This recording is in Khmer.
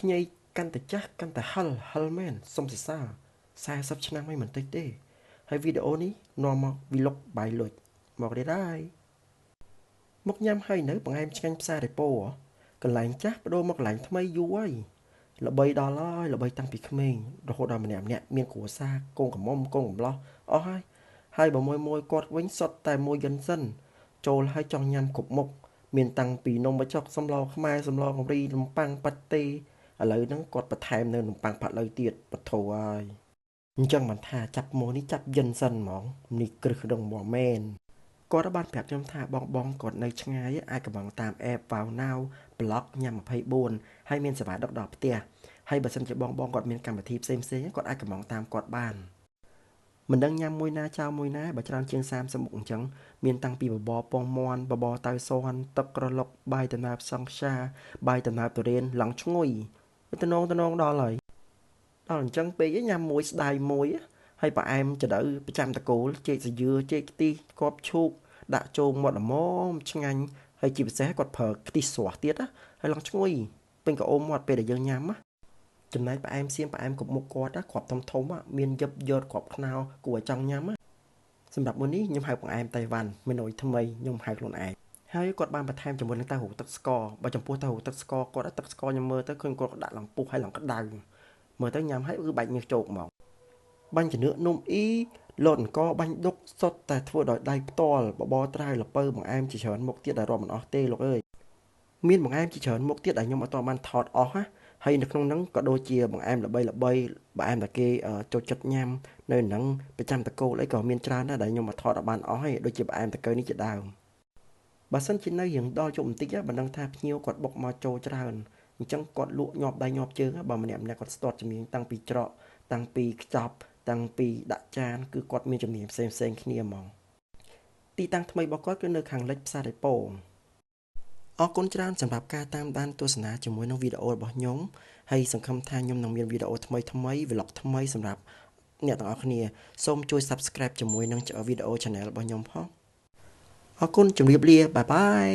ញ៉ៃកាន់តែចាស់កាន់តែហិលមែនសុំសរសើរ40ឆ្នាំហើយមិនតិចទេហើយវីដេអូនេះនាំមក Vlog by លុចមកទៀតហើយមកញ៉ាំហើយនៅបង្អែមឆ្ងាញ់ផ្សារេប៉ូកន្លែងចាស់បដូរមកកន្លែងថ្មីយូរហើយល្បីដល់ហើយល្បីតាំងពីក្មេងរហូតដល់ម្នាក់មានគ្រួសារកូនកំមុំកូនកំឡោះអស់ហើយបើមួយគាត់វិញសុទ្ធតែមួយយិនសិនចូលហើយចង់ញ៉ាំគ្រប់មុខមានតាំងពីនំបញ្ចុកសម្លខ្មែរសម្លកាំរីនំប៉័ងប៉ាតេឥឡូវហ្នឹងគាត់បន្ថែមនៅនំប៉័ងផាត់ឡូវទៀតបធូហើយអញ្ចឹងមិនថាចាប់ម៉ូនេះចាប់យិនសិនហ្មងនេះគ្រឹះដងមកមែនគាត់បានប្រាប់ខ្ញុំថាបងគាត់នៅឆ្ងាយអាចកំងតាម app Wow Now Blog ញ៉ាំ24ហើយមានសេវាដឹកដល់ផ្ទះហើយបើសិនជាបងគាត់មានកម្មវិធីផ្សេងគាត់អាចកំងតាមគាត់បានមិនដឹងញ៉ាំមួយណាចោលមួយណាបើច្រើនជាង30មុខអញ្ចឹងមានតាំងពីបបរពងមាន់បបរតៅស៊ន់ទឹកក្រឡុកបាយដំណើបសង្ខ្យាបាយដំណើបទុរេនឡង់ឈ្ងុយទៅនងដល់ហើយដល់អញ្ចឹងពេកញ៉ាំមួយស្ដាយមួយហើយផ្អែមចដៅប្រចាំតកូលចេកសាយើចេកខ្ទិះគប់ឈូកដាក់ចូលមាត់ល្មមឆ្ងាញ់ហើយជាពិសេសគាត់ប្រើខ្ទិះស្រស់ទៀតហើយឡង់ឈ្ងុយពេញកៅអមមាត់ពេលដែលយើងញ៉ាំចំណែកផ្អែមសៀងផ្អែមគ្រប់មុខគាត់គ្រាប់ធំមានយឹបយត់គ្រាប់ខ្នោគួរឲ្យចង់ញ៉ាំសម្រាប់មួយនេះខ្ញុំហៅបង្អែមតៃវ៉ាន់មេនុយថ្មីខ្ញុំហៅខ្លួនឯងហើយគាត់បានបន្ថែមជាមួយនឹងតៅហ៊ូទឹកស្ករបើចំពោះតៅហ៊ូទឹកស្ករគាត់ទឹកស្ករខ្ញុំមើលទៅឃើញគាត់ដាក់ឡើងពុះហើយឡើងក្តៅមើលទៅញ៉ាំហើយគឺបែកញើសជោគហ្មងបាញ់ជំនឿនំអ៊ីលតអង្គបាញ់ដុកសុទ្ធតែធ្វើដោយដៃផ្ទាល់បបរត្រាវលពៅបង្អែមជាច្រើនមុខទៀតដែលរាប់មិនអស់ទេលោកអើយមានបង្អែមជាច្រើនមុខទៀតដែលខ្ញុំអត់ទាន់បានថតអស់ហើយនៅក្នុងហ្នឹងក៏ដូចជាបង្អែមល្បីបង្អែមតែគេចូលចិត្តញ៉ាំនៅហ្នឹងប្រចាំតកូលអីក៏មានច្រើនដែរដែលខ្ញុំមកថតអត់បានអស់ហើយដូចជាបង្អែមតកូលនេះជាដើមបើសិនជានៅរៀងដល់ជប់បន្តិចមិនដឹងថាភ្ញៀវគាត់បុកមកចូលច្រើនអញ្ចឹងគាត់លក់ញាប់ដៃញាប់ជើងបើម្នាក់គាត់ស្ទាត់ជំនាញតាំងពីច្រកតាំងពីខ្ចប់តាំងពីដាក់ចានគឺគាត់មានជំនាញផ្សេងគ្នាហ្មងទីតាំងថ្មីរបស់គាត់គឺនៅខាងលិចផ្សាររេប៉ូអរគុណច្រើនសម្រាប់ការតាមដានទស្សនាជាមួយនឹងវីដេអូរបស់ខ្ញុំហើយសង្ឃឹមថាខ្ញុំនឹងមានវីដេអូថ្មី vlog ថ្មីសម្រាប់អ្នកទាំងអស់គ្នាសូមជួយ Subscribe ជាមួយនឹងវីដេអូ Channel របស់ខ្ញុំផងអរគុណជម្រាបលាបាយបាយ